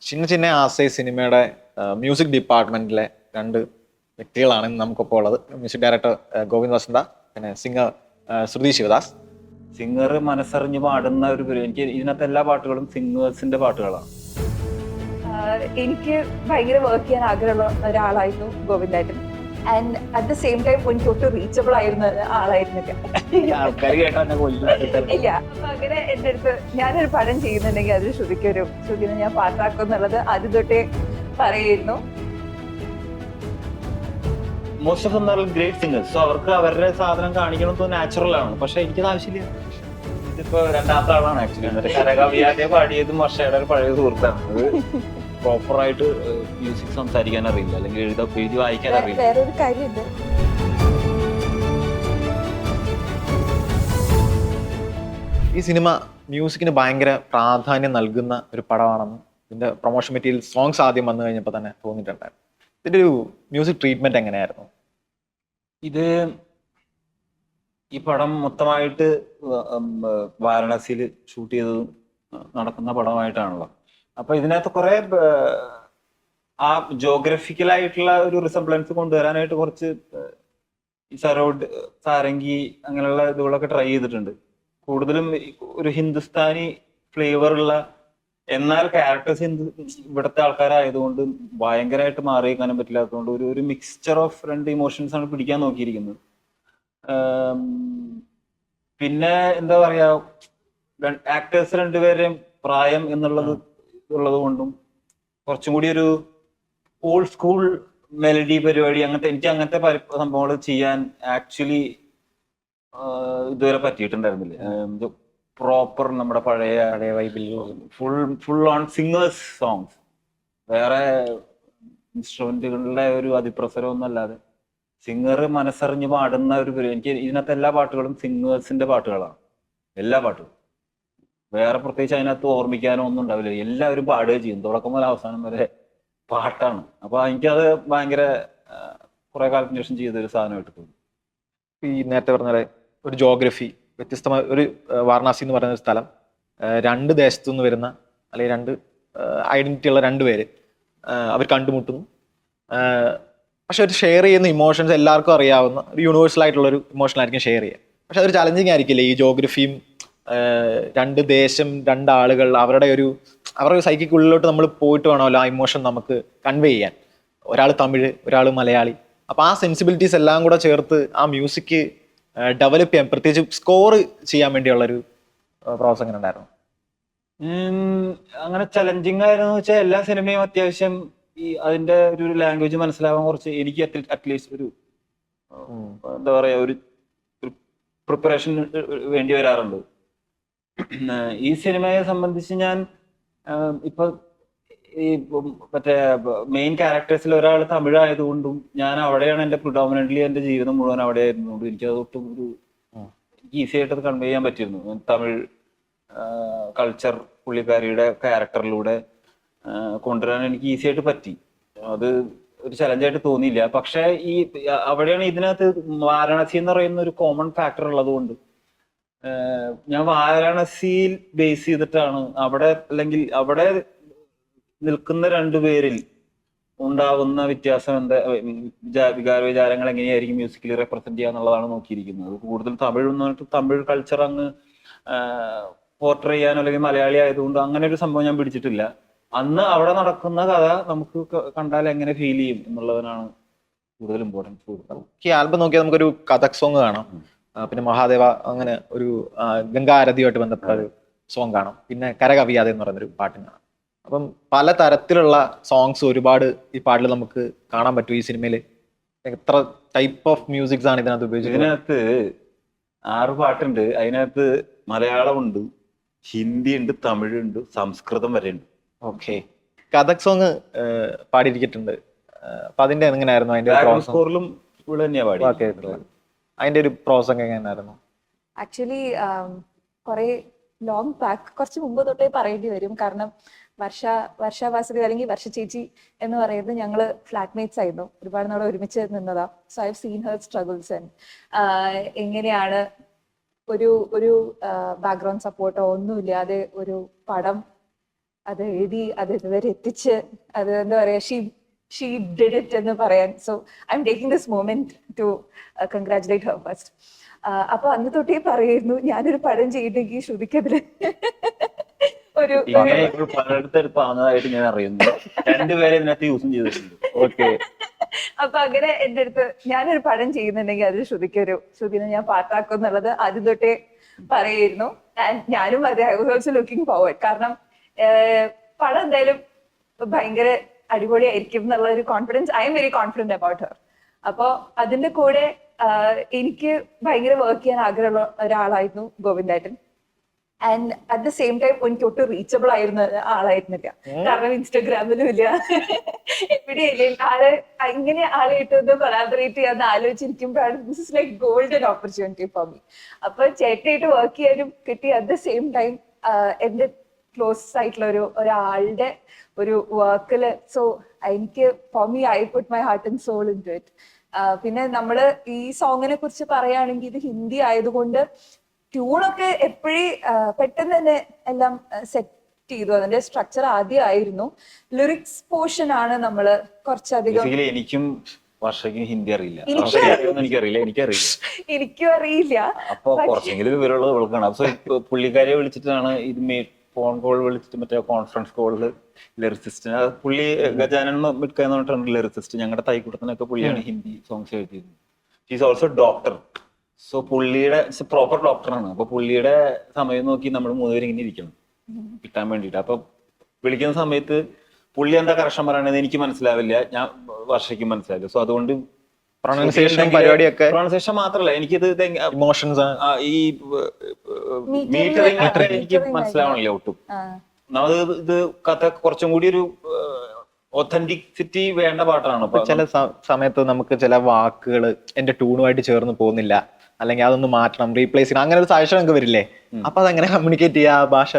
ചിന്ന ചിന്ന ആസൈ സിനിമയുടെ മ്യൂസിക് ഡിപ്പാർട്ട്മെന്റിലെ രണ്ട് വ്യക്തികളാണ് നമുക്കിപ്പോൾ ഉള്ളത്. മ്യൂസിക് ഡയറക്ടർ ഗോവിന്ദ് വസന്ത, പിന്നെ സിംഗർ ശ്രുതി ശിവദാസ്. സിംഗർ മനസ്സറിഞ്ഞ് പാടുന്ന ഒരു എനിക്ക് ഇതിനകത്ത് എല്ലാ പാട്ടുകളും സിംഗേഴ്സിന്റെ പാട്ടുകളാണ്. എനിക്ക് ഭയങ്കര വർക്ക് ചെയ്യാൻ ആഗ്രഹമുള്ള ഒരാളായിരുന്നു ഗോവിന്ദേട്ടൻ. And at the same time എനിക്ക് ഒട്ടും റീച്ചബിൾ ആയിരുന്ന ആളായിരുന്നില്ല. ആൾക്കാർ കേട്ടാൽ ഇല്ല. അപ്പൊ അങ്ങനെ എന്റെ അടുത്ത് ഞാനൊരു പടം ചെയ്യുന്നുണ്ടെങ്കിൽ അത് ശ്രുതിനെ ഞാൻ പാട്ടാക്കും എന്നുള്ളത് ആദ്യം തൊട്ടേ പറയായിരുന്നു. Most of them great singers. So അവർക്ക് അവരുടെ സാധനം കാണിക്കണം നാച്ചുറൽ ആണ്. പക്ഷെ എനിക്കത് ആവശ്യമില്ല. ഇതിപ്പോ രണ്ടാമത്തെ ആളാണ് ആക്ച്വലി. എന്നിട്ട് കരകവിയാതെ പാടിയതും വർഷയുടെ ഒരു പഴയ സുഹൃത്താണ്. അത് പ്രോപ്പറായിട്ട് മ്യൂസിക് സംസാരിക്കാൻ അറിയില്ല, അല്ലെങ്കിൽ എഴുതി വായിക്കാൻ അറിയില്ല. വേറൊരു കാര്യമുണ്ട്, ഈ സിനിമ മ്യൂസിക്കിന് ഭയങ്കര പ്രാധാന്യം നൽകുന്ന ഒരു പടമാണെന്ന് ഇതിന്റെ പ്രൊമോഷൻ മെറ്റീരിയൽ സോങ്സ് ആദ്യം വന്നു കഴിഞ്ഞപ്പോൾ തന്നെ തോന്നിയിട്ടുണ്ടായിരുന്നു. ഇതിന്റെ ഒരു മ്യൂസിക് ട്രീറ്റ്മെന്റ് എങ്ങനെയായിരുന്നു? ഇത് ഈ പടം മൊത്തമായിട്ട് വാരണാസിയിൽ ഷൂട്ട് ചെയ്ത് നടക്കുന്ന പടമായിട്ടാണല്ലോ. അപ്പൊ ഇതിനകത്ത് കുറെ ആ ജോഗ്രഫിക്കലായിട്ടുള്ള ഒരു റിസംബ്ലൻസ് കൊണ്ടുവരാനായിട്ട് കുറച്ച് ഈ സരോഡ്, സാരംഗി അങ്ങനെയുള്ള ഇതുകളൊക്കെ ട്രൈ ചെയ്തിട്ടുണ്ട്. കൂടുതലും ഒരു ഹിന്ദുസ്ഥാനി ഫ്ലേവർ ഉള്ള, എന്നാൽ ക്യാരക്ടേഴ്സ് ഇവിടുത്തെ ആൾക്കാരായതുകൊണ്ട് ഭയങ്കരമായിട്ട് മാറി കാണാൻ പറ്റില്ലാത്തതുകൊണ്ട് ഒരു മിക്സ്ചർ ഓഫ് രണ്ട് ഇമോഷൻസ് ആണ് പിടിക്കാൻ നോക്കിയിരിക്കുന്നത്. പിന്നെ എന്താ പറയാ, ആക്ടേഴ്സ് രണ്ടുപേരെയും പ്രായം ഉള്ളത് കൊണ്ടും കുറച്ചും കൂടി ഒരു ഓൾഡ് സ്കൂൾ മെലഡി പരിപാടി എനിക്ക് അങ്ങനത്തെ സംഭവങ്ങൾ ചെയ്യാൻ ആക്ച്വലി ഇതുവരെ പറ്റിയിട്ടുണ്ടായിരുന്നില്ല. പ്രോപ്പർ നമ്മുടെ പഴയ വൈബിൽ ഫുൾ ഓൺ സിംഗേഴ്സ് സോങ്സ്, വേറെ ഇൻസ്ട്രുമെന്റുകളുടെ ഒരു അതിപ്രസരം ഒന്നും അല്ലാതെ സിംഗർ മനസ്സറിഞ്ഞ് പാടുന്ന ഒരു എനിക്ക് ഇതിനകത്ത് എല്ലാ പാട്ടുകളും സിംഗേഴ്സിന്റെ പാട്ടുകളാണ്. എല്ലാ പാട്ടുകളും വേറെ പ്രത്യേകിച്ച് അതിനകത്ത് ഓർമ്മിക്കാനോ ഒന്നും ഉണ്ടാവില്ല. എല്ലാവരും പാടുകയും ചെയ്യും, തുടക്കം മുതൽ അവസാനം വരെ പാട്ടാണ്. അപ്പൊ എനിക്കത് ഭയങ്കര കുറെ കാലത്തിന് ശേഷം ചെയ്തൊരു സാധനമായിട്ട് തോന്നി. ഈ നേരത്തെ പറഞ്ഞ ഒരു ജോഗ്രഫി, വ്യത്യസ്തമായ ഒരു വാരണാസി എന്ന് പറയുന്ന ഒരു സ്ഥലം, രണ്ട് ദേശത്തു നിന്ന് വരുന്ന അല്ലെങ്കിൽ രണ്ട് ഐഡന്റിറ്റി ഉള്ള രണ്ടുപേര് അവർ കണ്ടുമുട്ടുന്നു. പക്ഷെ ഒരു ഷെയർ ചെയ്യുന്ന ഇമോഷൻസ് എല്ലാവർക്കും അറിയാവുന്ന ഒരു യൂണിവേഴ്സൽ ആയിട്ടുള്ള ഒരു ഇമോഷൻ ആയിരിക്കും ഷെയർ ചെയ്യുക. പക്ഷെ അതൊരു ചലഞ്ചിങ് ആയിരിക്കില്ലേ ഈ ജോഗ്രഫിയും രണ്ട് ദേശം, രണ്ടാളുകൾ, അവരുടെ സൈക്കിക്കുള്ളിലോട്ട് നമ്മൾ പോയിട്ട് വേണമല്ലോ ആ ഇമോഷൻ നമുക്ക് കൺവേ ചെയ്യാൻ. ഒരാൾ തമിഴ്, ഒരാൾ മലയാളി. അപ്പൊ ആ സെൻസിബിലിറ്റീസ് എല്ലാം കൂടെ ചേർത്ത് ആ മ്യൂസിക് ഡെവലപ്പ് ചെയ്യാൻ, പ്രത്യേകിച്ച് സ്കോർ ചെയ്യാൻ വേണ്ടിയുള്ളൊരു പ്രോസസ് എങ്ങനെ ഉണ്ടായിരുന്നു? അങ്ങനെ ചലഞ്ചിങ് ആയിരുന്നു വെച്ചാൽ എല്ലാ സിനിമയും അത്യാവശ്യം ഈ അതിന്റെ ഒരു ലാംഗ്വേജ് മനസ്സിലാവാൻ കുറച്ച് എനിക്ക് അറ്റ്ലീസ്റ്റ് ഒരു എന്താ പറയാ ഒരു പ്രിപ്പറേഷൻ വേണ്ടി വരാറുണ്ട്. ഈ സിനിമയെ സംബന്ധിച്ച് ഞാൻ ഇപ്പൊ ഈ മറ്റേ മെയിൻ ക്യാരക്ടേഴ്സിൽ ഒരാൾ തമിഴായതുകൊണ്ടും ഞാൻ അവിടെയാണ് എന്റെ പ്രിഡോമിനന്റ്ലി എന്റെ ജീവിതം മുഴുവൻ അവിടെ ആയിരുന്നുകൊണ്ട് എനിക്കത് ഒട്ടും ഈസി ആയിട്ട് അത് കൺവേ ചെയ്യാൻ പറ്റിയിരുന്നു. തമിഴ് കൾച്ചർ പുള്ളിക്കാരിയുടെ ക്യാരക്ടറിലൂടെ കൊണ്ടുവരാൻ എനിക്ക് ഈസി ആയിട്ട് പറ്റി. അത് ഒരു ചലഞ്ചായിട്ട് തോന്നിയില്ല. പക്ഷെ ഈ അവിടെയാണ് ഇതിനകത്ത് വാരണാസി എന്ന് പറയുന്ന ഒരു കോമൺ ഫാക്ടർ ഉള്ളത് കൊണ്ട് ഞാൻ വാരണാസിയിൽ ബേസ് ചെയ്തിട്ടാണ് അല്ലെങ്കിൽ അവിടെ നിൽക്കുന്ന രണ്ടുപേരിൽ ഉണ്ടാവുന്ന വ്യത്യാസം എന്താ, വികാര വിചാരങ്ങൾ എങ്ങനെയായിരിക്കും മ്യൂസിക്കലി റെപ്രസെന്റ് ചെയ്യാന്നുള്ളതാണ് നോക്കിയിരിക്കുന്നത്. കൂടുതൽ തമിഴ് കൾച്ചർ അങ്ങ് പോർട്രേ ചെയ്യാനോ അല്ലെങ്കിൽ മലയാളി ആയതുകൊണ്ട് അങ്ങനെ ഒരു സംഭവം ഞാൻ പിടിച്ചിട്ടില്ല. അന്ന് അവിടെ നടക്കുന്ന കഥ നമുക്ക് കണ്ടാൽ എങ്ങനെ ഫീൽ ചെയ്യും എന്നുള്ളതിനാണ് കൂടുതൽ ഇമ്പോർട്ടൻസ് കൊടുക്കുന്നത്. ഈ ആൽബം നോക്കിയാൽ നമുക്കൊരു കഥക് സോങ് കാണാം, പിന്നെ മഹാദേവ, അങ്ങനെ ഒരു ഗംഗാരതിയുമായിട്ട് ബന്ധപ്പെട്ട ഒരു സോങ് കാണാം, പിന്നെ കരകവിയാതെ എന്ന് പറയുന്നൊരു പാട്ടും കാണാം. അപ്പം പല തരത്തിലുള്ള സോങ്സ് ഒരുപാട് ഈ പാട്ടിൽ നമുക്ക് കാണാൻ പറ്റും. ഈ സിനിമയിൽ എത്ര ടൈപ്പ് ഓഫ് മ്യൂസിക്സ് ആണ് ഇതിനകത്ത് ഉപയോഗിച്ചത്? ഇതിനകത്ത് 6 പാട്ടുണ്ട്. അതിനകത്ത് മലയാളമുണ്ട്, ഹിന്ദി ഉണ്ട്, തമിഴ് ഉണ്ട്, സംസ്കൃതം വരെ ഉണ്ട്. ഓക്കെ. കഥക് സോങ് പാടിയിരിക്കിട്ടുണ്ട്. അപ്പൊ അതിന്റെ എങ്ങനെയായിരുന്നു സ്കോറിലും ഇവിടെ തന്നെയാ പാടി. അതിന്റെ ഒരു പ്രോസസ് എങ്ങനെയായിരുന്നു? ആക്ച്വലി കുറെ ലോങ് ബാക്ക്, കുറച്ച് മുമ്പ് തൊട്ടേ പറയേണ്ടി വരും. കാരണം വർഷ വാസുദേവ് അല്ലെങ്കിൽ വർഷ ചേച്ചി എന്ന് പറയുന്നത് ഞങ്ങള് ഫ്ലാറ്റ്മേറ്റ്സ് ആയിരുന്നു, ഒരുപാട് നാളെ ഒരുമിച്ച് നിന്നതാ. So I have seen her struggles and എങ്ങനെയാണ് ഒരു ബാക്ക്ഗ്രൗണ്ട് സപ്പോർട്ടോ ഒന്നുമില്ലാതെ ഒരു പടം അത് എഴുതി അത് ഇതുവരെ എത്തിച്ച് അത് എന്താ പറയാ ഷീ ഡിഡ് ഇറ്റ് എന്ന് പറയാൻ. So I am taking this moment to congratulate her first. അപ്പൊ അന്ന് തൊട്ടേ പറയായിരുന്നു ഞാനൊരു പടം ചെയ്തിട്ടെങ്കിൽ ശ്രുതിക്കതില് ഒരു ഇങ്ങനെ ഇപ്പോൾ പലയിടത്തെടുത്ത് ആവുന്നതായിട്ട് ഞാൻ അറിയുന്നു. രണ്ടുപേരെ ഇതിനകത്ത് യൂസും ചെയ്തിട്ടുണ്ട്. ഓക്കെ. അപ്പൊ അങ്ങനെ എന്റെ അടുത്ത് ഞാനൊരു പടം ചെയ്യുന്നുണ്ടെങ്കിൽ അത് ശ്രുതിനെ ഞാൻ പാട്ടാക്കും എന്നുള്ളത് ആദ്യം തൊട്ടേ പറയായിരുന്നു. ഞാനും അതെ, I was also looking forward. കാരണം പടം എന്തായാലും ഭയങ്കര അടിപൊളിയായിരിക്കും എന്നുള്ള ഒരു confidence, I am very confident about her. അപ്പൊ അതിന്റെ കൂടെ എനിക്ക് ഭയങ്കര വർക്ക് ചെയ്യാൻ ആഗ്രഹമുള്ള ഒരാളായിരുന്നു ഗോവിന്ദേട്ടൻ. And at the same time എനിക്ക് ഒട്ടും റീച്ചബിൾ ആയിരുന്ന ആളായിരുന്നില്ല. കാരണം ഇൻസ്റ്റാഗ്രാമിലും ഇല്ല, എവിടെയില്ല. ഇങ്ങനെ ആളായിട്ടൊന്ന് കൊളാബറേറ്റ് ചെയ്യാന്ന് ആലോചിച്ചിരിക്കുമ്പോഴാണ് this is like golden opportunity for me. അപ്പൊ ചേട്ടനായിട്ട് വർക്ക് ചെയ്യാനും കിട്ടി. അറ്റ് ദ സെയിം ടൈം എന്റെ ക്ലോസ് ആയിട്ടുള്ള ഒരാളുടെ ഒരു വർക്കില്. സോ എനിക്ക് for me I put my heart and soul into it. പിന്നെ നമ്മള് ഈ സോങ്ങിനെ കുറിച്ച് പറയുകയാണെങ്കിൽ ഇത് ഹിന്ദി ആയതുകൊണ്ട് ട്യൂണൊക്കെ എപ്പോഴും പെട്ടെന്ന് തന്നെ എല്ലാം സെറ്റ് ചെയ്തു. അതിന്റെ സ്ട്രക്ചർ ആദ്യം ആയിരുന്നു. ലിറിക്സ് പോർഷൻ ആണ് നമ്മള് കുറച്ചധികം. എനിക്കും വർഷയ്ക്കും ഹിന്ദി അറിയില്ല, എനിക്കറിയില്ല. എനിക്കും അറിയില്ല. അപ്പൊ കുറച്ചെങ്കിലും വിവരമുള്ളത് വിളിക്കണം. അപ്പൊ പുള്ളിക്കാരെ വിളിച്ചിട്ടാണ് ഇത് ഫോൺ കോൾ വിളിച്ചിട്ട് മറ്റേ കോൺഫറൻസ് കോളില് ലിറിസിസ്റ്റ് പുള്ളി ഗജാനൻ മിഡ്ക എന്ന് പറഞ്ഞിട്ടുണ്ട് ലിറിസിസ്റ്റ്. ഞങ്ങളുടെ തൈക്കൂട്ടത്തിനൊക്കെ പുള്ളിയാണ് ഹിന്ദി സോങ്സ് എഴുതിയത്. She's also doctor. സോ പുള്ളിയുടെ പ്രോപ്പർ ഡോക്ടറാണ്. അപ്പൊ പുള്ളിയുടെ സമയം നോക്കി നമ്മൾ മൂന്നുപേരും ഇങ്ങനെ ഇരിക്കണം കിട്ടാൻ വേണ്ടിട്ട്. അപ്പൊ വിളിക്കുന്ന സമയത്ത് പുള്ളി എന്താ കറക്ഷൻ പറയണത് എനിക്ക് മനസ്സിലാവില്ല, ഞാൻ വർഷയ്ക്കും മനസ്സിലാവില്ല. സോ അതുകൊണ്ട് പ്രൊണൗൺസിയേഷൻ മാത്രല്ല, എനിക്കിത് ഇമോഷൻസ് ഈ മീറ്ററിംഗ് അത്ര എനിക്ക് മനസ്സിലാവണില്ല ഒട്ടും. ഇത് കഥ കുറച്ചും കൂടി ഒരു ഒത്തന്റിസിറ്റി വേണ്ട പാട്ടാണ്. ചില സമയത്ത് നമുക്ക് ചില വാക്കുകൾ എന്റെ ട്യൂണുമായിട്ട് ചേർന്ന് പോകുന്നില്ല, അല്ലെങ്കിൽ അതൊന്ന് മാറ്റണം, റീപ്ലേസ് ചെയ്യണം, അങ്ങനെ ഒരു സജഷൻ ഒക്കെ വരില്ലേ? അപ്പൊ അതെങ്ങനെ കമ്മ്യൂണിക്കേറ്റ് ചെയ്യാ ഭാഷ?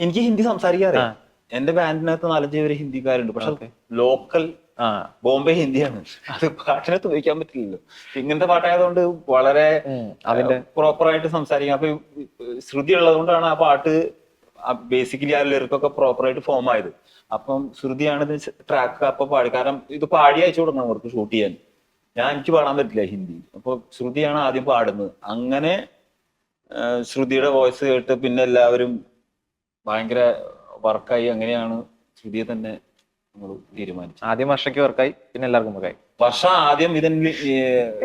എനിക്ക് ഹിന്ദി സംസാരിക്കാറില്ല. എന്റെ ബാൻഡിനകത്ത് 4-5 പേര് ഹിന്ദിക്കാരുണ്ട്. പക്ഷെ ലോക്കൽ ബോംബെ ഹിന്ദിയാണ്. അത് പാട്ടിനകത്ത് ഉപയോഗിക്കാൻ പറ്റില്ലല്ലോ. ഇങ്ങനത്തെ പാട്ടായതുകൊണ്ട് വളരെ അതിന്റെ പ്രോപ്പറായിട്ട് സംസാരിക്കാം. അപ്പൊ ശ്രുതി ഉള്ളത് കൊണ്ടാണ് ആ പാട്ട് ബേസിക്കലി ആ ലിറിക്കൊക്കെ പ്രോപ്പറായിട്ട് ഫോം ആയത്. അപ്പം ശ്രുതിയാണ് ഇത് ട്രാക്ക് അപ്പൊ പാടി. കാരണം ഇത് പാടി അയച്ചു കൊടുക്കണം അവർക്ക് ഷൂട്ട് ചെയ്യാൻ. എനിക്ക് പാടാൻ പറ്റില്ല ഹിന്ദി. അപ്പൊ ശ്രുതിയാണ് ആദ്യം പാടുന്നത്. അങ്ങനെ ശ്രുതിയുടെ വോയിസ് കേട്ട് പിന്നെ എല്ലാവരും ഭയങ്കര വർക്കായി. അങ്ങനെയാണ് ശ്രുതിയെ തന്നെ നമ്മൾ തീരുമാനിച്ചത്. ആദ്യം വർഷയ്ക്ക് വർക്കായി, പിന്നെ എല്ലാവർക്കും വർക്കായി. വർഷ ആദ്യം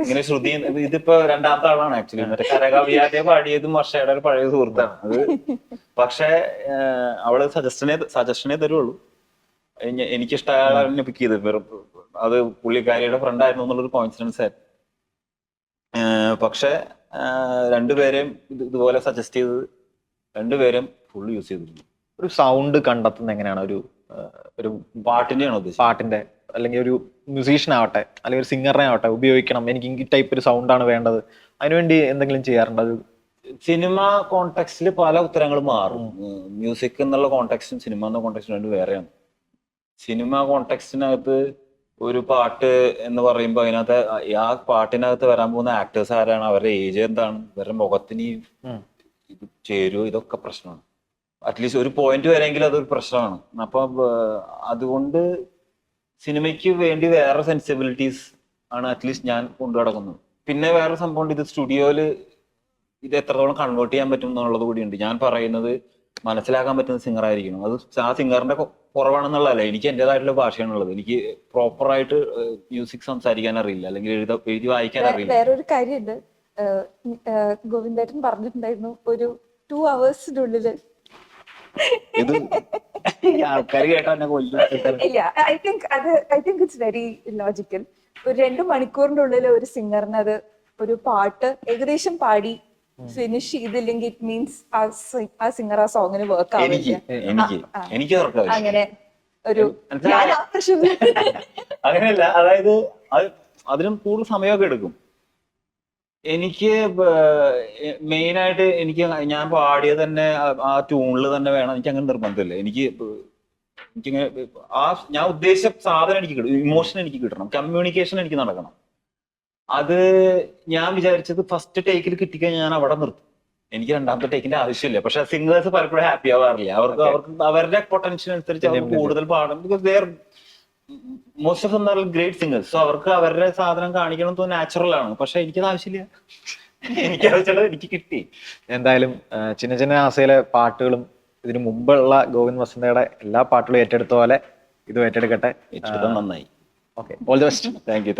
ഇങ്ങനെ ശ്രുതി ഇതിപ്പോ രണ്ടാമത്തെ ആളാണ് ആക്ച്വലി. മറ്റേ കരകവിയാതെ പാടിയതും വർഷയുടെ ഒരു പഴയ സുഹൃത്താണ് അത്. പക്ഷെ അവള് സജഷനേ തരുള്ളൂ. എനിക്കിഷ്ടമായ ആളെ പിക്ക് ചെയ്ത് അത് പുള്ളിക്കാരിയുടെ ഫ്രണ്ട് ആയിരുന്നു എന്നുള്ളൊരു കോയിൻസിഡൻസ് ആയിരുന്നു. പക്ഷെ രണ്ടുപേരെയും ഇതുപോലെ സജസ്റ്റ് ചെയ്തത് രണ്ടുപേരും ഫുൾ യൂസ് ചെയ്തിരുന്നു. ഒരു സൗണ്ട് കണ്ടെത്തുന്നത് എങ്ങനെയാണ്? ഒരു പാട്ടിന്റെയാണോ ഉദ്ദേശിച്ചത്? പാട്ടിന്റെ, അല്ലെങ്കിൽ ഒരു മ്യൂസീഷ്യൻ ആവട്ടെ, അല്ലെങ്കിൽ ഒരു സിംഗറിനെ ആവട്ടെ, ഉപയോഗിക്കണം എനിക്ക് ഈ ടൈപ്പ് ഒരു സൗണ്ടാണ് വേണ്ടത്, അതിനുവേണ്ടി എന്തെങ്കിലും ചെയ്യാറുണ്ട്? അത് സിനിമ കോണ്ടെക്സ്റ്റിൽ പല ഉത്തരങ്ങളും മാറും. മ്യൂസിക് എന്നുള്ള കോണ്ടെക്സ്റ്റും സിനിമ എന്ന കോണ്ടെക്സ്റ്റും രണ്ടും വേറെയാണ്. സിനിമ കോണ്ടെക്സ്റ്റിനകത്ത് ഒരു പാട്ട് എന്ന് പറയുമ്പോൾ അതിനകത്ത് ആ പാട്ടിനകത്ത് വരാൻ പോകുന്ന ആക്ടേഴ്സ് ആരാണ്, അവരുടെ ഏജ് എന്താണ്, ഇവരുടെ മുഖത്തിന് ഇത് ചേരുവോ, ഇതൊക്കെ പ്രശ്നമാണ്. അറ്റ്ലീസ്റ്റ് ഒരു പോയിന്റ് വരെയെങ്കിലും അതൊരു പ്രശ്നമാണ്. അപ്പൊ അതുകൊണ്ട് സിനിമയ്ക്ക് വേണ്ടി വേറെ സെൻസിബിലിറ്റീസ് ആണ് അറ്റ്ലീസ്റ്റ് ഞാൻ കൊണ്ടു നടക്കുന്നത്. പിന്നെ വേറെ സംഭവം, ഇത് സ്റ്റുഡിയോയില് ഇത് എത്രത്തോളം കൺവേർട്ട് ചെയ്യാൻ പറ്റും എന്നുള്ളത് കൂടിയുണ്ട്. ഞാൻ പറയുന്നത് മനസ്സിലാക്കാൻ പറ്റുന്ന സിംഗർ ആയിരിക്കണം. അത് ആ സിംഗറിന്റെ കുറവാണെന്നുള്ളതല്ല, എനിക്ക് എന്റേതായിട്ടുള്ള ഭാഷയാണുള്ളത്. എനിക്ക് പ്രോപ്പറായിട്ട് മ്യൂസിക് സംസാരിക്കാൻ അറിയില്ല, അല്ലെങ്കിൽ എഴുതി വായിക്കാൻ അറിയില്ല. വേറൊരു കാര്യമുണ്ട്, ഗോവിന്ദേട്ടൻ പറഞ്ഞിട്ടുണ്ടായിരുന്നു ഒരു 2 hours ഇത് ആൾക്കാർ കേട്ടാ ഇല്ല. I think it's very logical. ഒരു 2 മണിക്കൂറിന്റെ ഉള്ളിൽ ഒരു സിംഗറിന് അത് ഒരു പാട്ട് ഏകദേശം പാടി ഫിനിഷ് ചെയ്തില്ലെങ്കിൽ ഇറ്റ് മീൻസ് ആ സിംഗർ ആ സോങ്ങിന് വർക്ക് ആവില്ല. അങ്ങനെ ഒരു അങ്ങനെയല്ല, അതായത് അതിനും കൂടുതൽ സമയമൊക്കെ എടുക്കും. എനിക്ക് മെയിനായിട്ട് ഞാൻ പാടിയത് തന്നെ ആ ട്യൂണിൽ തന്നെ വേണം. എനിക്ക് അങ്ങനെ നിർബന്ധമില്ല. എനിക്കിങ്ങനെ ഞാൻ ഉദ്ദേശിച്ച സാധനം എനിക്ക് കിട്ടും, ഇമോഷൻ എനിക്ക് കിട്ടണം, കമ്മ്യൂണിക്കേഷൻ എനിക്ക് നടക്കണം. അത് ഞാൻ വിചാരിച്ചത് ഫസ്റ്റ് ടേക്കിൽ കിട്ടിക്കഴിഞ്ഞാൽ ഞാൻ അവിടെ നിർത്തും. എനിക്ക് രണ്ടാമത്തെ ടേക്കിന്റെ ആവശ്യമില്ല. പക്ഷെ സിംഗേഴ്സ് പലപ്പോഴും ഹാപ്പി ആവാറില്ല. അവർക്ക് അവരുടെ പൊട്ടൻഷ്യൽ അനുസരിച്ച് അവർക്ക് കൂടുതൽ പാടും. Because they are most of them great singers. So അവർക്ക് അവരുടെ സാധനം കാണിക്കണം എന്ന് നാച്ചുറൽ ആണ്. പക്ഷെ എനിക്കത് ആവശ്യമില്ല. എനിക്ക് ആവശ്യമുള്ളത് എനിക്ക് കിട്ടി. എന്തായാലും ചിന്ന ചിന്ന ആസയിലെ പാട്ടുകളും ഇതിനു മുമ്പുള്ള ഗോവിന്ദ് വസന്തയുടെ എല്ലാ പാട്ടുകളും ഏറ്റെടുത്ത പോലെ ഇത് ഏറ്റെടുക്കട്ടെ. നന്നായി. Okay, all the best. Thank you.